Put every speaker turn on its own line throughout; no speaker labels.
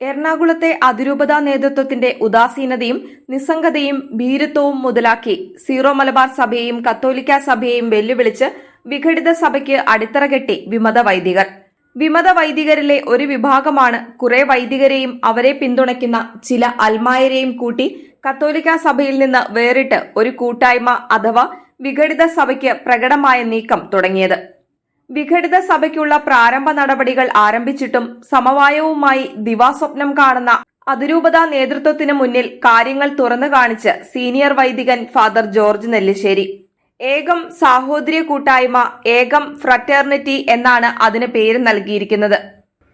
എറണാകുളത്തെ അതിരൂപതാ നേതൃത്വത്തിന്റെ ഉദാസീനതയും നിസ്സംഗതയും ഭീരുത്വവും മുതലാക്കി സീറോ മലബാർ സഭയെയും കത്തോലിക്ക സഭയെയും വെല്ലുവിളിച്ച് വിഘടിത സഭയ്ക്ക് അടിത്തറ കെട്ടി വിമത വൈദികർ. വിമത വൈദികരിലെ ഒരു വിഭാഗമാണ് കുറെ വൈദികരെയും അവരെ പിന്തുണയ്ക്കുന്ന ചില അൽമായരെയും കൂട്ടി കത്തോലിക്ക സഭയിൽ നിന്ന് വേറിട്ട് ഒരു കൂട്ടായ്മ അഥവാ വിഘടിത സഭയ്ക്ക് പ്രകടമായ നീക്കം തുടങ്ങിയത്. വിഘടിത സഭയ്ക്കുള്ള പ്രാരംഭ നടപടികൾ ആരംഭിച്ചിട്ടും സമവായവുമായി ദിവാസ്വപ്നം കാണുന്ന അതിരൂപതാ നേതൃത്വത്തിനു മുന്നിൽ കാര്യങ്ങൾ തുറന്നു കാണിച്ച് സീനിയർ വൈദികൻ ഫാദർ ജോർജ് നെല്ലിശ്ശേരി. ഏകം സാഹോദര്യ കൂട്ടായ്മ, ഏകം ഫ്രറ്റേർണിറ്റി എന്നാണ് അതിന് പേര് നൽകിയിരിക്കുന്നത്.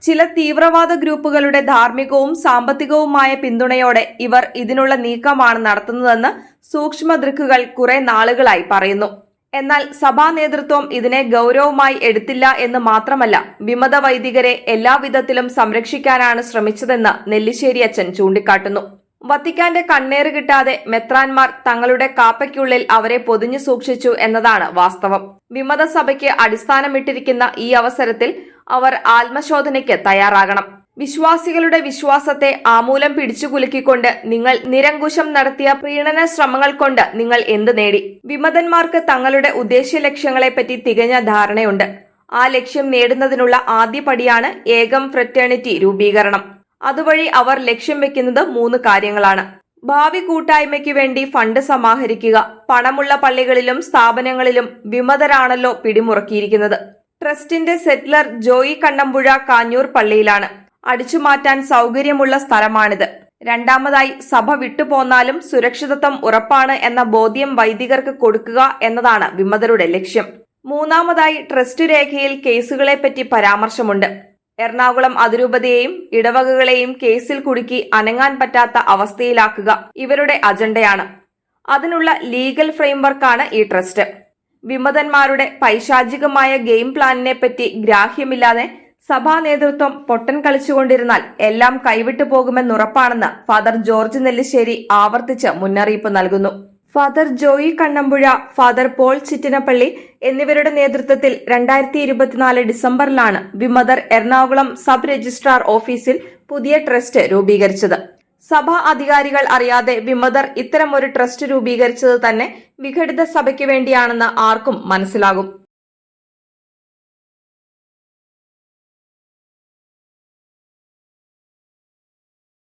ചില തീവ്രവാദ ഗ്രൂപ്പുകളുടെ ധാർമ്മികവും സാമ്പത്തികവുമായ പിന്തുണയോടെ ഇവർ ഇതിനുള്ള നീക്കമാണ് നടത്തുന്നതെന്ന് സൂക്ഷ്മദൃക്കുകൾ കുറെ നാളുകളായി പറയുന്നു. എന്നാൽ സഭാ നേതൃത്വം ഇതിനെ ഗൌരവമായി എടുത്തില്ല എന്ന് മാത്രമല്ല, വിമത വൈദികരെ എല്ലാവിധത്തിലും സംരക്ഷിക്കാനാണ് ശ്രമിച്ചതെന്ന് നെല്ലിശ്ശേരി അച്ഛൻ ചൂണ്ടിക്കാട്ടുന്നു. വത്തിക്കാന്റെ കണ്ണേറ് കിട്ടാതെ മെത്രാൻമാർ തങ്ങളുടെ കാപ്പയ്ക്കുള്ളിൽ അവരെ പൊതിഞ്ഞു സൂക്ഷിച്ചു എന്നതാണ് വാസ്തവം. വിമത സഭയ്ക്ക് അടിസ്ഥാനമിട്ടിരിക്കുന്ന ഈ അവസരത്തിൽ അവർ ആത്മശോധനയ്ക്ക് തയ്യാറാകണം. വിശ്വാസികളുടെ വിശ്വാസത്തെ ആമൂലം പിടിച്ചുകുലുക്കിക്കൊണ്ട് നിങ്ങൾ നിരങ്കുശം നടത്തിയ പ്രീണന ശ്രമങ്ങൾ കൊണ്ട് നിങ്ങൾ എന്ത് നേടി? വിമതന്മാർക്ക് തങ്ങളുടെ ഉദ്ദേശ്യ ലക്ഷ്യങ്ങളെപ്പറ്റി തികഞ്ഞ ധാരണയുണ്ട്. ആ ലക്ഷ്യം നേടുന്നതിനുള്ള ആദ്യ പടിയാണ് ഏകം ഫ്രറ്റേണിറ്റി രൂപീകരണം. അതുവഴി അവർ ലക്ഷ്യം വെക്കുന്നത് 3 കാര്യങ്ങളാണ്. ഭാവി കൂട്ടായ്മയ്ക്ക് വേണ്ടി ഫണ്ട് സമാഹരിക്കുക. പണമുള്ള പള്ളികളിലും സ്ഥാപനങ്ങളിലും വിമതരാണല്ലോ പിടിമുറക്കിയിരിക്കുന്നത്. ട്രസ്റ്റിന്റെ സെറ്റ്ലർ ജോയി കണ്ണമ്പുഴ കാഞ്ഞൂർ പള്ളിയിലാണ്. അടിച്ചുമാറ്റാൻ സൗകര്യമുള്ള സ്ഥലമാണിത്. രണ്ടാമതായി, സഭ വിട്ടുപോന്നാലും സുരക്ഷിതത്വം ഉറപ്പാണ് എന്ന ബോധ്യം വൈദികർക്ക് കൊടുക്കുക എന്നതാണ് വിമതരുടെ ലക്ഷ്യം. മൂന്നാമതായി, ട്രസ്റ്റ് രേഖയിൽ കേസുകളെപ്പറ്റി പരാമർശമുണ്ട്. എറണാകുളം അതിരൂപതയെയും ഇടവകകളെയും കേസിൽ കുടുക്കി അനങ്ങാൻ പറ്റാത്ത അവസ്ഥയിലാക്കുക ഇവരുടെ അജണ്ടയാണ്. അതിനുള്ള ലീഗൽ ഫ്രെയിംവർക്കാണ് ഈ ട്രസ്റ്റ്. വിമതന്മാരുടെ പൈശാചികമായ ഗെയിം പ്ലാനിനെപ്പറ്റി ഗ്രാഹ്യമില്ലാതെ സഭാ നേതൃത്വം പൊട്ടൻ കളിച്ചുകൊണ്ടിരുന്നാൽ എല്ലാം കൈവിട്ടു പോകുമെന്നുറപ്പാണെന്ന് ഫാദർ ജോർജ് നെല്ലിശ്ശേരി ആവർത്തിച്ച് മുന്നറിയിപ്പ് നൽകുന്നു. Father Joy Kannampuzha, father Paul Chittinappilly എന്നിവരുടെ നേതൃത്വത്തിൽ 2024 ഡിസംബറിലാണ് വിമതർ എറണാകുളം സബ് രജിസ്ട്രാർ ഓഫീസിൽ പുതിയ ട്രസ്റ്റ് രൂപീകരിച്ചത്. സഭാ അധികാരികൾ അറിയാതെ വിമതർ ഇത്തരമൊരു ട്രസ്റ്റ് രൂപീകരിച്ചത് തന്നെ വിഘടിത സഭയ്ക്ക് വേണ്ടിയാണെന്ന് ആർക്കും മനസ്സിലാകും.